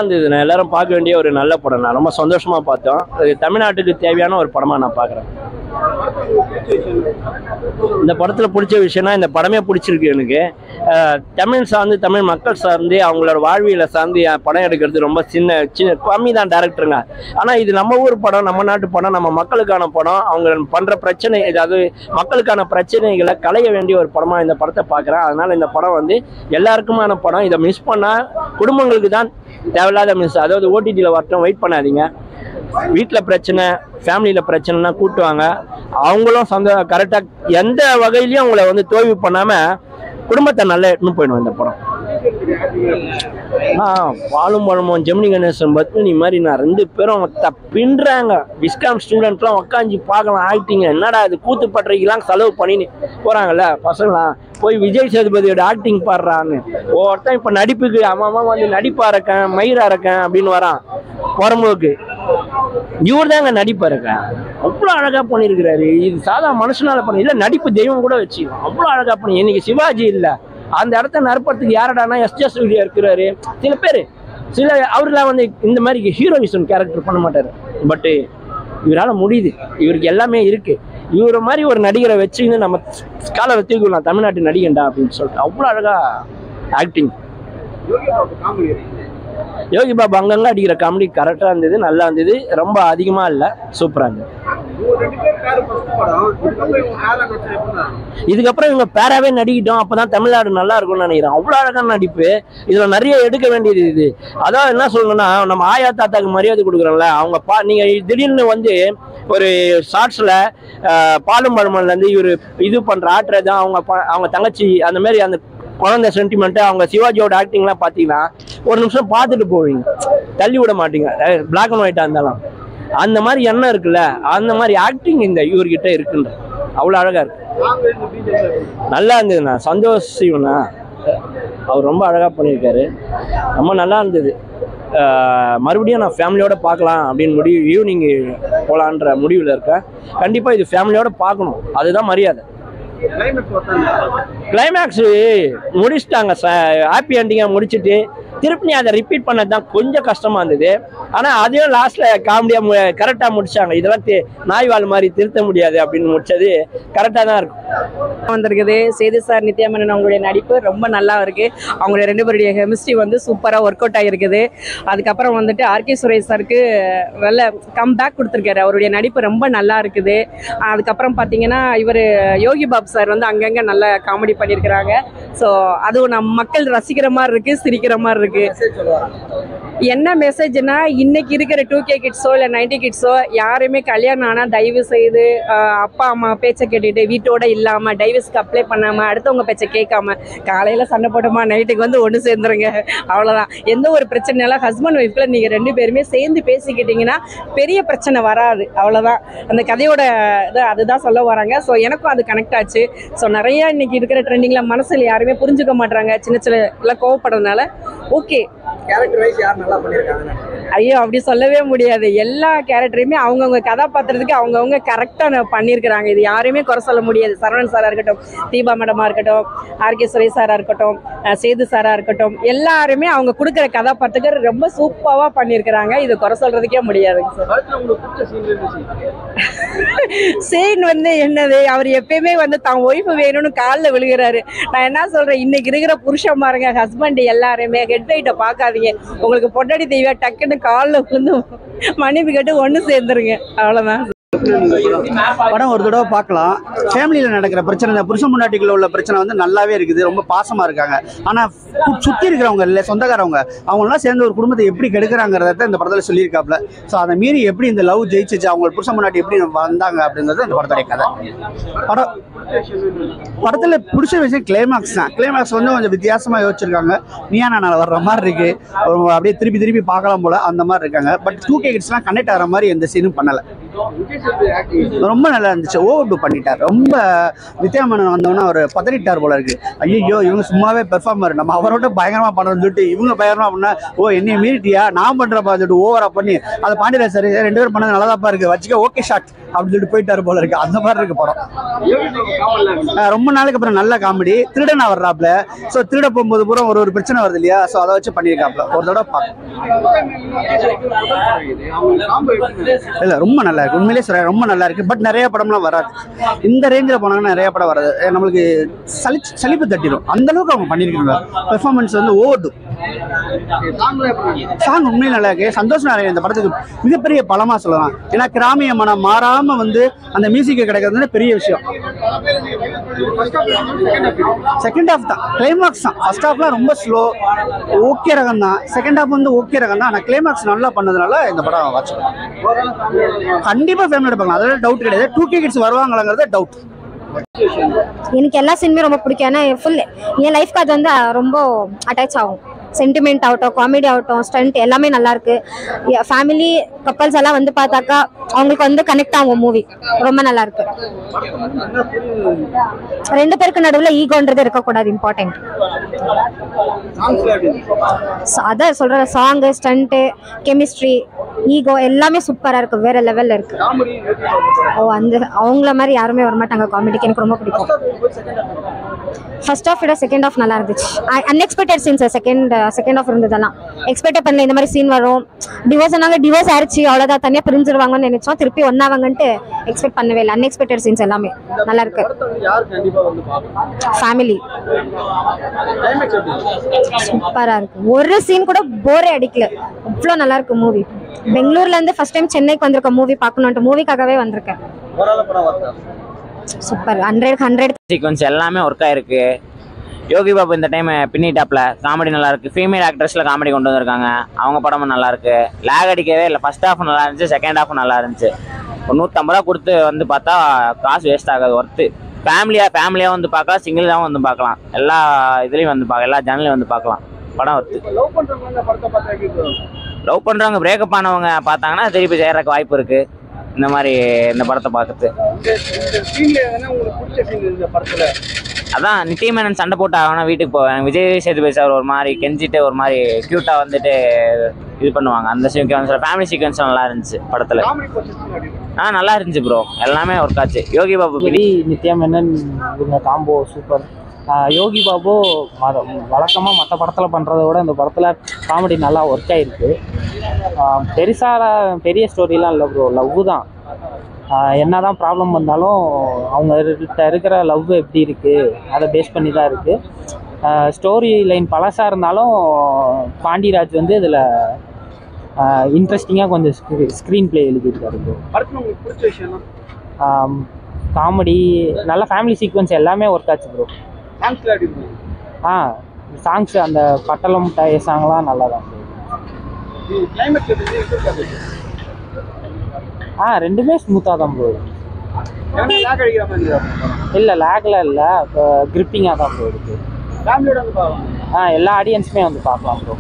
இருந்தது. எல்லாரும் பார்க்க வேண்டிய ஒரு நல்ல படம். நான் ரொம்ப சந்தோஷமா பார்த்தோம். தமிழ்நாட்டுக்கு தேவையான ஒரு படமா நான் பார்க்குறேன். இந்த படத்தில் பிடிச்ச விஷயம்னா இந்த படமே பிடிச்சிருக்கு எனக்கு. தமிழ் சார்ந்து தமிழ் மக்கள் சார்ந்து அவங்களோட வாழ்வியலை சார்ந்து படம் எடுக்கிறது ரொம்ப சின்ன கம்மி தான் டேரக்டருங்க. ஆனால் இது நம்ம ஊர் படம், நம்ம நாட்டு படம், நம்ம மக்களுக்கான படம். அவங்க பண்ணுற பிரச்சனை, அதாவது மக்களுக்கான பிரச்சனைகளை களைய வேண்டிய ஒரு படமாக இந்த படத்தை பார்க்குறேன். அதனால் இந்த படம் எல்லாருக்குமான படம். இதை மிஸ் பண்ணால் குடும்பங்களுக்கு தான் தேவையில்லாத மிஸ். அதாவது ஓடிடியில் வரட்டும், வெயிட் பண்ணாதீங்க. வீட்டில் பிரச்சனை, ஃபேமிலியில் பிரச்சனைனா கூட்டுவாங்க. அவங்களும் கரெக்டாக எந்த வகையிலையும் அவங்கள தோல்வி பண்ணாமல் குடும்பத்தை நல்லா எடுத்துன்னு போயிடும் இந்த படம். பாலும் பழமும் ஜெமினி கணேசன் பத்மினி மாதிரி நான் 2 பேரும் பின்றாங்க. விஸ்காம் ஸ்டூடெண்ட்லாம் உட்காந்து பார்க்கலாம் ஆக்டிங்க. என்னடா இது கூத்து பட்டறைக்கெல்லாம் செலவு பண்ணின்னு போகிறாங்கல்ல பசங்களாம், போய் விஜய் சேதுபதியோட ஆக்டிங் பாடுறான்னு. ஒருத்தன் இப்போ நடிப்புக்கு அவன் நடிப்பா இருக்கேன், மயிரா இருக்கேன் அப்படின்னு வரான். புறம்போக்கு இவர் தாங்க நடிப்பா இருக்கேன். அவ்வளோ அழகா பண்ணியிருக்கிறாரு. இது சாதா மனுஷனால பண்ணி இல்லை, நடிப்பு தெய்வம் கூட வச்சுக்கலாம். அவ்வளோ அழகா பண்ணி. இன்னைக்கு சிவாஜி இல்லை, அந்த இடத்த நிரப்புறதுக்கு யாரடானா எஸ்ஜே சூர்யா இருக்கிறாரு. சில பேர் அவரெல்லாம் இந்த மாதிரி ஹீரோயிசம் கேரக்டர் பண்ண மாட்டாரு. பட்டு இவரால் முடியுது. இவருக்கு எல்லாமே இருக்கு. இவரை மாதிரி ஒரு நடிகரை வச்சுன்னு நம்ம காலை வச்சுக்கலாம் தமிழ்நாட்டு நடிகண்டா அப்படின்னு சொல்லிட்டு அவ்வளோ அழகா ஆக்டிங். யோகி பாபு அங்கங்க அடிக்கிற காமெடி கரெக்டாக இருந்தது, நல்லா இருந்தது. ரொம்ப அதிகமாக இல்லை, சூப்பராக இருந்தது. இதுக்கப்புறம் இவங்க பேராவே நடிக்கிட்டோம், அப்பதான் தமிழ்நாடு நல்லா இருக்கும்னு நினைக்கிறேன். அவ்வளோ அழகான நடிப்பு. இதுல நிறைய எடுக்க வேண்டியது இது. அதான் என்ன சொல்லணும்னா, நம்ம ஆயா தாத்தாக்கு மரியாதை கொடுக்குறோம்ல, அவங்க நீங்க திடீர்னு ஒரு ஷார்ட்ஸ்ல பாலும் பழமன்ல இவரு இது பண்ற ஆட்டுறது அவங்க தங்கச்சி அந்த மாதிரி அந்த குழந்தை சென்டிமெண்ட், அவங்க சிவாஜியோட ஆக்டிங்லாம் பார்த்தீங்கன்னா ஒரு நிமிஷம் பார்த்துட்டு போவீங்க, தள்ளி விட மாட்டீங்க. பிளாக் அண்ட் ஒயிட்டா இருந்தாலும் அந்த மாதிரி எண்ணம் இருக்குல்ல, அந்த மாதிரி ஆக்டிங் இந்த இவர்கிட்ட இருக்குன்ற அவ்வளோ அழகா இருக்கு. நல்லா இருந்ததுண்ணா. சந்தோஷ் சிவனா அவர் ரொம்ப அழகா பண்ணியிருக்காரு. ரொம்ப நல்லா இருந்தது. மறுபடியும் நான் ஃபேமிலியோட பார்க்கலாம் அப்படின்னு ஈவினிங் போகலான்ற முடிவில் இருக்கேன். கண்டிப்பாக இது ஃபேமிலியோட பார்க்கணும், அதுதான் மரியாதை. கிளைமேக்ஸ் முடிச்சுட்டாங்க, ஹாப்பி எண்டிங்காக முடிச்சுட்டு திருப்பி அதை ரிப்பீட் பண்ணது தான் கொஞ்சம் கஷ்டமா இருந்தது. ஆனால் அதையும் லாஸ்ட்ல காமெடியாக கரெக்டாக முடிச்சாங்க. இதெல்லாம் நாய்வால் மாதிரி திருத்த முடியாது அப்படின்னு முடிச்சது கரெக்டாக தான் இருக்கும். வந்திருக்குது சேது சார், நித்யா மேனன் அவங்களுடைய நடிப்பு ரொம்ப நல்லா இருக்கு. அவங்களுடைய 2 பேருடைய கெமிஸ்ட்ரி சூப்பராக ஒர்க் அவுட் ஆகிருக்குது. அதுக்கப்புறம் ஆர்கே சுரேஷ் சாருக்கு நல்ல கம்பேக் கொடுத்துருக்காரு. அவருடைய நடிப்பு ரொம்ப நல்லா இருக்குது. அதுக்கப்புறம் பார்த்தீங்கன்னா இவர் யோகி பாபு சார் அங்கங்கே நல்ல காமெடி பண்ணியிருக்கிறாங்க. ஸோ அதுவும் நம்ம மக்கள் ரசிக்கிற மாதிரி இருக்கு, சிரிக்கிற மாதிரி இருக்கு. என்ன மெசேஜ்னா, இன்னைக்கு இருக்கிற 2K கிட்ஸோ இல்லை 90 கிட்ஸோ யாருமே கல்யாணம் ஆனால் தயவு செய்து அப்பா அம்மா பேச்சை கேட்டுட்டு வீட்டோட இல்லாமல் டைவர்ஸ்க்கு அப்ளை பண்ணாமல் அடுத்தவங்க பேச்சை கேட்காம காலையில் சண்டை போட்டோமா நைட்டுக்கு ஒன்று சேர்ந்துருங்க, அவ்வளோதான். எந்த ஒரு பிரச்சனைனாலும் ஹஸ்பண்ட் ஒய்ஃப்ல நீங்கள் 2 பேருமே சேர்ந்து பேசிக்கிட்டீங்கன்னா பெரிய பிரச்சனை வராது, அவ்வளோதான். அந்த கதையோட அதுதான் சொல்ல வராங்க. ஸோ எனக்கும் அது கனெக்ட் ஆச்சு. ஸோ நிறைய இன்னைக்கு இருக்கிற ட்ரெண்டிங்கில் மனசில் யாருமே புரிஞ்சுக்க மாட்டாங்க, சின்ன சின்ன எல்லாம் கோவப்படுறதுனால. ஓகே, கேரக்டர் வைஸ் யார் நல்லா பண்ணியிருக்காங்க? ஐயோ அப்படி சொல்லவே முடியாது. எல்லா கேரக்டருமே அவங்கவுங்க கதாபாத்திரத்துக்கு அவங்கவுங்க கரெக்டாக பண்ணியிருக்கிறாங்க. இது யாரையுமே குறை சொல்ல முடியாது. சரவணன் சாராக இருக்கட்டும், தீபா மேடமாக இருக்கட்டும், ஆர்கே சுரேஷ் சாராக இருக்கட்டும், சேது சாராக இருக்கட்டும், எல்லாருமே அவங்க கொடுக்குற கதாபாத்திரத்துக்கு ரொம்ப சூப்பராக பண்ணியிருக்கிறாங்க. இது குறை சொல்றதுக்கே முடியாதுங்க சார். சீன் என்னது, அவர் எப்பயுமே தான் ஒய்ஃபு வேணும்னு காலில் விழுகிறாரு. நான் என்ன சொல்றேன், இன்னைக்கு இருக்கிற புருஷன் பாருங்க, ஹஸ்பண்ட் எல்லாருமே ஹெட் வெயிட்டை பார்க்காதீங்க. உங்களுக்கு பொண்டாடி தெய்வா டக்குன்னு காலில் விழுந்து மனைவி கேட்டு ஒன்று சேர்ந்துருங்க, அவ்வளோதான். படம் ஒரு தடவை பார்க்கலாம். ஃபேமிலியில் நடக்கிற பிரச்சனை, இந்த புருஷன் முன்னாட்டிக்குள்ள உள்ள பிரச்சனை நல்லாவே இருக்குது. ரொம்ப பாசமாக இருக்காங்க. ஆனால் சுற்றி இருக்கிறவங்க இல்லை, சொந்தக்காரவங்க, அவங்களாம் சேர்ந்து ஒரு குடும்பத்தை எப்படி கெடுக்கிறாங்கிறத இந்த படத்தில் சொல்லியிருக்காப்புல. ஸோ அதை மீறி எப்படி இந்த லவ் ஜெயிச்சிச்சு, அவங்க புருஷன் முன்னாடி எப்படி வந்தாங்க அப்படிங்கிறது இந்த படத்துடைய கதை. படத்தில் பிடிச்ச விஷயம் கிளைமேக்ஸ் தான். கிளைமேக்ஸ் கொஞ்சம் வித்தியாசமாக யோசிச்சிருக்காங்க. நீயா நான் வர்ற மாதிரி இருக்கு, அப்படியே திருப்பி திருப்பி பார்க்கலாம் போல அந்த மாதிரி இருக்காங்க. பட் 2K கிட்ஸ்லாம் கனெக்ட் ஆகிற மாதிரி எந்த சீனும் பண்ணலை. ரொம்ப நல்லா இருந்துச்சு. ஓவர் டூ பண்ணிட்டார். ரொம்ப நித்யா மேனன் வந்தோன்னா அவர் பதறிட்டார் போல இருக்கு. ஐயோ இவங்க சும்மாவே பெர்ஃபார்மர், நம்ம அவரோட பயங்கரமா பண்ணணும்னு சொல்லிட்டு இவங்க பயங்கரமா பண்ணா, ஓ என்னைய மீறிட்டியா நான் பண்றப்பா சொல்லிட்டு ஓவரா பண்ணி அதை பாண்டியராஜ் சார் 2 பேரும் பண்ணது நல்லாதாப்பா இருக்கு, வச்சுக்க ஓகே ஷாட் அப்படின்னு சொல்லிட்டு போயிட்டாரு போல இருக்கு. அந்த மாதிரி இருக்கு படம். ரொம்ப நாளைக்கு அப்புறம் நல்ல காமெடி. திருடனா வர்றாப்ல. ஸோ திருட போகும்போது பூரா ஒரு பிரச்சனை வருது இல்லையா, ஸோ அதை வச்சு பண்ணியிருக்காப்ல. ஒரு தடவை இல்லை ரொம்ப நல்லா இருக்கு. உண்மையிலே சொல்றேன் ரொம்ப நல்லா இருக்கு. பட் நிறைய படம்லாம் வராது. இந்த ரேஞ்சில் போனாங்கன்னா நிறைய படம் வராது. நம்மளுக்கு சலிப்பு தட்டிடும். அந்த அளவுக்கு அவங்க பண்ணியிருக்காங்க. பெர்ஃபார்மன்ஸ் வந்து ஓடும். சாங் உண்மையில நல்லா இருக்கு. சந்தோஷ் நாராயணன் இந்த படத்துக்கு மிகப்பெரிய பலமா சொல்லலாம். ஏன்னா கிராமிய மனம் மாறாம வந்து அந்த மியூசிக் கிடைக்கிறது பெரிய விஷயம். செகண்ட் ஹாஃப் தான் கிளைமாக்ஸ் தான். ஃபர்ஸ்ட் ஹாஃப்லாம் ரொம்ப ஸ்லோ, ஓகே ரகம் தான். செகண்ட் ஹாஃப் வந்து ஓகே ரகம் தான். ஆனால் கிளைமாக்ஸ் நல்லா பண்ணதுனால இந்த படம் வாட்ச் கண்டிப்பா ஃபேமிலியோட பார்க்கலாம். அதோட டவுட் கிடையாது. 2K kids வருவாங்களாங்கிறது doubt. எனக்கு எல்லா சீனுமே ரொம்ப பிடிக்கும். ஏன்னா ஃபுல் என் லைஃப்க்கு அது வந்து ரொம்ப அட்டாச் ஆகும். சென்டிமெண்ட் ஆகட்டும், காமெடி ஆகட்டும், ஸ்டண்ட் எல்லாமே நல்லா இருக்கு. ஃபேமிலி கப்பல்ஸ் எல்லாம் வந்து பார்த்தாக்கா அவங்களுக்கு வந்து கனெக்ட் ஆகும். மூவி ரொம்ப நல்லா இருக்கு. 2 பேருக்கு நடுவில் ஈகோன்றது இருக்கக்கூடாது. இம்பார்ட்டன்ட். அதான் சொல்ற சாங்கு, ஸ்டண்ட்டு, கெமிஸ்ட்ரி, ஈகோ எல்லாமே சூப்பரா இருக்கு. வேற லெவல்ல இருக்கு. அந்த அவங்கள மாதிரி யாருமே வரமாட்டாங்க காமெடிக்கு. எனக்கு ரொம்ப பிடிக்கும். ஃபர்ஸ்ட் ஹாஃப் விட செகண்ட் ஹாஃப் நல்லா இருந்துச்சு. அன்எக்ஸ்பெக்டட் சீன்ஸ் செகண்ட் ஹாஃப் இருந்ததெல்லாம் எக்ஸ்பெக்டே பண்ணல. இந்த மாதிரி சீன் வரும். டிவோர்ஸ் ஆயிடுச்சு, அவ்வளோதான், தனியாக பிரிஞ்சிருவாங்கன்னு நினைச்சோம். திருப்பி ஒன்னாவாங்கன்ட்டு எக்ஸ்பெக்ட் பண்ணவே இல்லை. அன்எக்ஸ்பெக்டட் சீன்ஸ் எல்லாமே நல்லா இருக்கு. ஃபேமிலி சூப்பரா இருக்கு. ஒரு சீன் கூட போரே அடிக்கல. அவ்வளோ நல்லா இருக்கு மூவி. பெங்களூர்ல இருந்து ஃபர்ஸ்ட் டைம் சென்னைக்கு வந்திருக்க மூவி பார்க்கணுன்ட்டு மூவிக்காகவே வந்திருக்கேன். சூப்பர். 100 சீக்வன்ஸ் எல்லாமே ஒர்க் ஆயிருக்கு. யோகி பாபு இந்த டைம் பின்னிட்டாப்ல. காமெடி நல்லா இருக்கு. ஃபீமேல் ஆக்ட்ரஸ்ல காமெடி கொண்டு வந்திருக்காங்க. அவங்க படமும் நல்லா இருக்கு. லேக் அடிக்கவே இல்லை. ஃபர்ஸ்ட் ஹாஃப் நல்லா இருந்துச்சு, செகண்ட் ஹாஃப் நல்லா இருந்துச்சு. ஒரு 150 ரூபா கொடுத்து வந்து பார்த்தா காசு வேஸ்ட் ஆகாது. ஒர்த்து. ஃபேமிலியாக வந்து பார்க்கலாம், சிங்கிளாகவும் வந்து பார்க்கலாம். எல்லா இதுலேயும் வந்து பார்க்கலாம், எல்லா ஜன்னலையும் வந்து பார்க்கலாம். படம் ஒர்த்து. லவ் பண்ணுறவங்க பிரேக்கப் ஆனவங்க பார்த்தாங்கன்னா திருப்பி சேர்றதுக்கு வாய்ப்பு இருக்கு. இந்த மாதிரி இந்த படத்தை பார்க்குறது அதான் நித்யமேனன் சண்டை போட்டு ஆகணும் வீட்டுக்கு போவேன். விஜய் சேதுபதி சார் ஒரு மாதிரி கெஞ்சிட்டு ஒரு மாதிரி க்யூட்டாக வந்துட்டு இது பண்ணுவாங்க. அந்த சீக்வன்ஸ் ஃபேமிலி சீக்வன்ஸ் நல்லா இருந்துச்சு படத்தில். நல்லா இருந்துச்சு ப்ரோ. எல்லாமே ஒர்க் ஆச்சு. யோகி பாபு நித்யமேனன் இவங்க காம்போ சூப்பர். யோகி பாபு வழக்கமாக மற்ற படத்தில் பண்ணுறத விட இந்த படத்தில் காமெடி நல்லா ஒர்க் ஆகிருக்கு. பெரிய ஸ்டோரிலாம் இல்லை ப்ரோ. லவ் தான். என்ன தான் ப்ராப்ளம் வந்தாலும் அவங்ககிட்ட இருக்கிற லவ் எப்படி இருக்குது அதை பேஸ் பண்ணி தான் இருக்குது. ஸ்டோரி லைன் பழசாக இருந்தாலும் பாண்டியராஜ் வந்து இதில் இன்ட்ரெஸ்டிங்காக கொஞ்சம் ஸ்க்ரீன் பிளே எழுதியிருக்காரு ப்ரோ. காமெடி நல்ல ஃபேமிலி சீக்வன்ஸ் எல்லாமே ஒர்க் ஆச்சு ப்ரோ. சாங்ஸ் அந்த பட்டளம் சாங்லாம் நல்லா தான். ரெண்டுமே ஸ்மூத்தாக தான் ப்ரோ. இல்லை லேக்ல இல்லை, இப்போ கிரிப்பிங்காக தான் ப்ரோ இருக்குது. எல்லா ஆடியன்ஸுமே வந்து பார்க்கலாம் ப்ரோ.